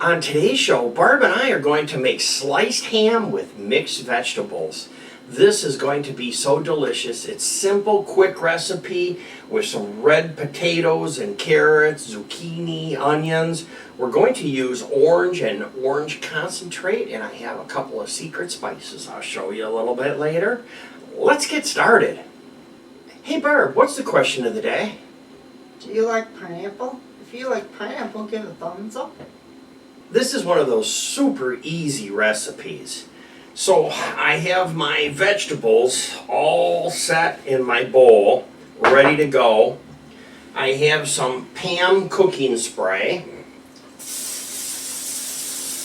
On today's show, Barb and I are going to make sliced ham with mixed vegetables. This is going to be so delicious. It's simple, quick recipe with some red potatoes and carrots, zucchini, onions. We're going to use orange and orange concentrate, and I have a couple of secret spices I'll show you a little bit later. Let's get started. Hey Barb, what's the question of the day? Do you like pineapple? If you like pineapple, give a thumbs up. This is one of those super easy recipes. So I have my vegetables all set in my bowl, ready to go. I have some Pam cooking spray.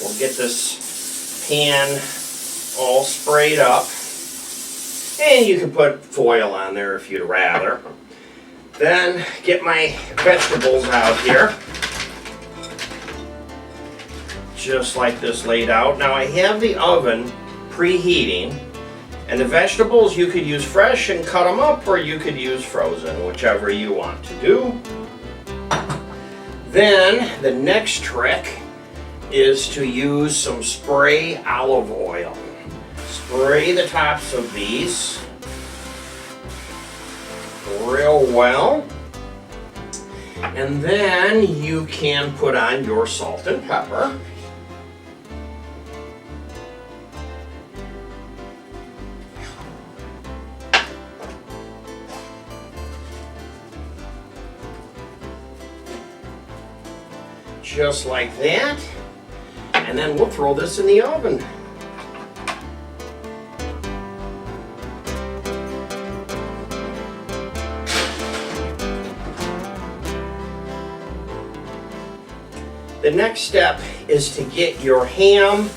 We'll get this pan all sprayed up. And you can put foil on there if you'd rather. Then get my vegetables out here. Just like this laid out. Now I have the oven preheating, and the vegetables you could use fresh and cut them up, or you could use frozen, whichever you want to do. Then the next trick is to use some spray olive oil. Spray the tops of these real well, and then you can put on your salt and pepper. Just like that, and then we'll throw this in the oven. The next step is to get your ham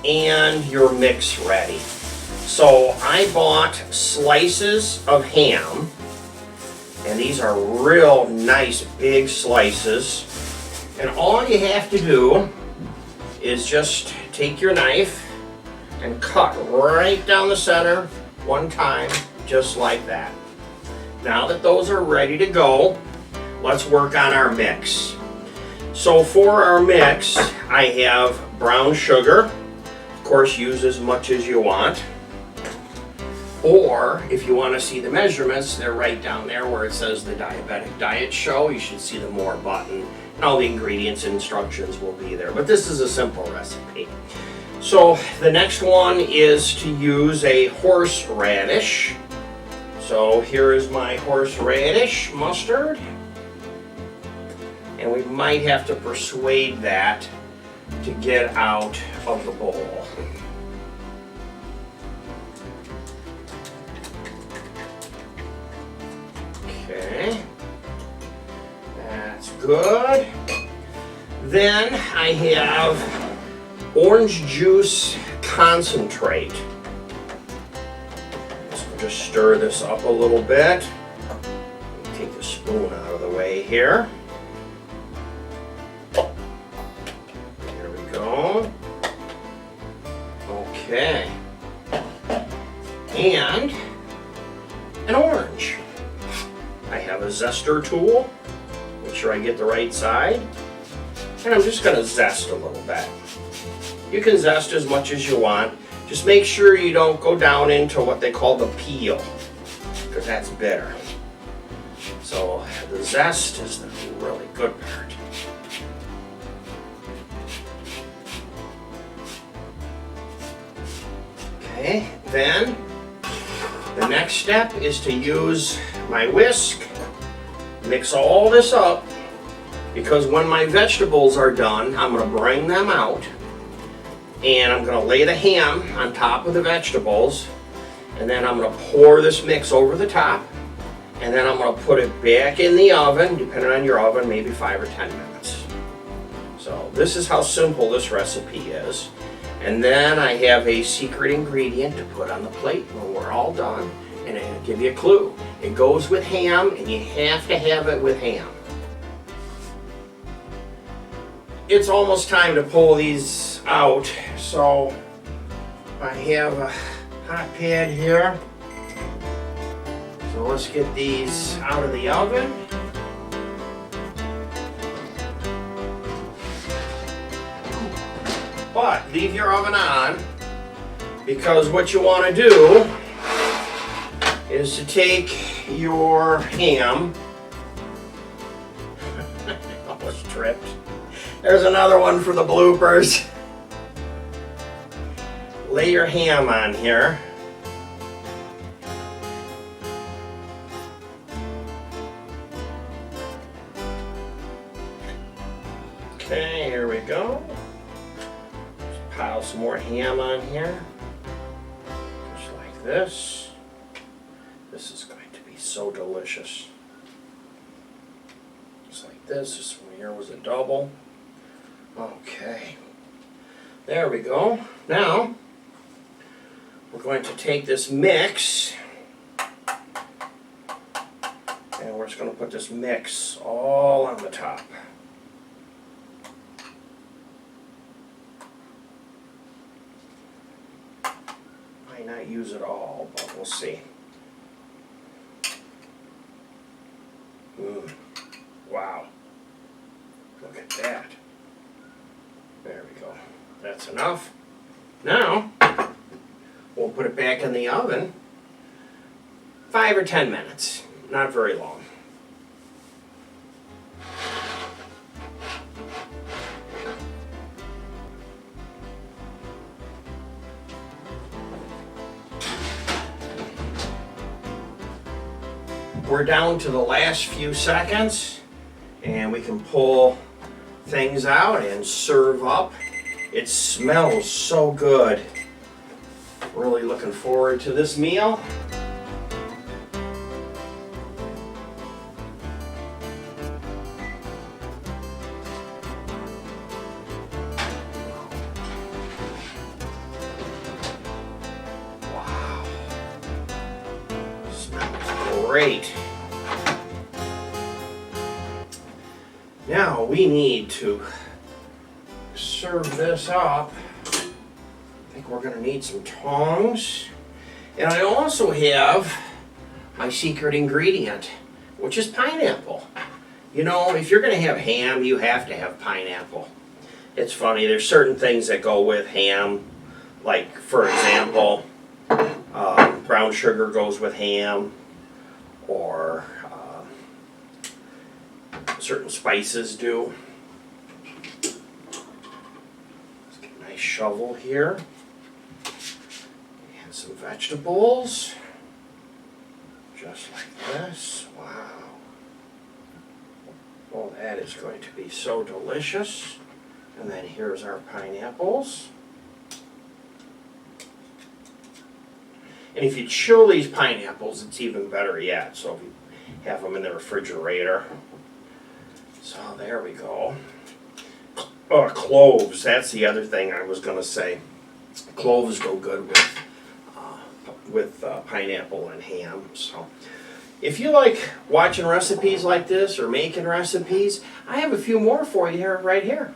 and your mix ready. So I bought slices of ham, and these are real nice big slices. And all you have to do is just take your knife and cut right down the center one time, just like that. Now that those are ready to go, let's work on our mix. So for our mix, I have brown sugar. Of course, use as much as you want. Or if you want to see the measurements, they're right down there where it says the Diabetic Diet Show. You should see the More button. And all the ingredients and instructions will be there. But this is a simple recipe. So the next one is to use a horseradish. So here is my horseradish mustard. And we might have to persuade that to get out of the bowl. Okay, that's good. Then I have orange juice concentrate. So just stir this up a little bit. Take the spoon out of the way here. There we go. Okay. And an orange. I have a zester tool. Make sure I get the right side. And I'm just going to zest a little bit. You can zest as much as you want. Just make sure you don't go down into what they call the peel, because that's bitter. So the zest is the really good part. Okay, then the next step is to use my whisk, mix all this up, because when my vegetables are done, I'm going to bring them out, and I'm going to lay the ham on top of the vegetables, and then I'm going to pour this mix over the top, and then I'm going to put it back in the oven, depending on your oven, maybe 5 or 10 minutes. So this is how simple this recipe is. And then I have a secret ingredient to put on the plate when we're all done. And I'll give you a clue. It goes with ham, and you have to have it with ham. It's almost time to pull these out. So I have a hot pad here. So let's get these out of the oven. But leave your oven on, because what you want to do is to take your ham. Almost tripped. There's another one for the bloopers. Lay your ham on here. Okay, here we go. Just pile some more ham on here. Just like this. This is going to be so delicious. Just like this. This one here was a double. Okay. There we go. Now, we're going to take this mix and we're just going to put this mix all on the top. Might not use it all, but we'll see. Wow. Look at that. There we go. That's enough. Now, we'll put it back in the oven 5 or 10 minutes. Not very long. We're down to the last few seconds, and we can pull things out and serve up. It smells so good. Really looking forward to this meal. Wow. Smells great. Now we need to serve this up. I think we're going to need some tongs. And I also have my secret ingredient, which is pineapple. You know, if you're going to have ham, you have to have pineapple. It's funny, there's certain things that go with ham. Like, for example, brown sugar goes with ham, or certain spices do. Let's get a nice shovel here. And some vegetables. Just like this. Wow. Oh, that is going to be so delicious. And then here's our pineapples. And if you chill these pineapples, it's even better yet. So if you have them in the refrigerator. So there we go. Oh, cloves. That's the other thing I was going to say. Cloves go good with pineapple and ham. So if you like watching recipes like this or making recipes, I have a few more for you here, right here.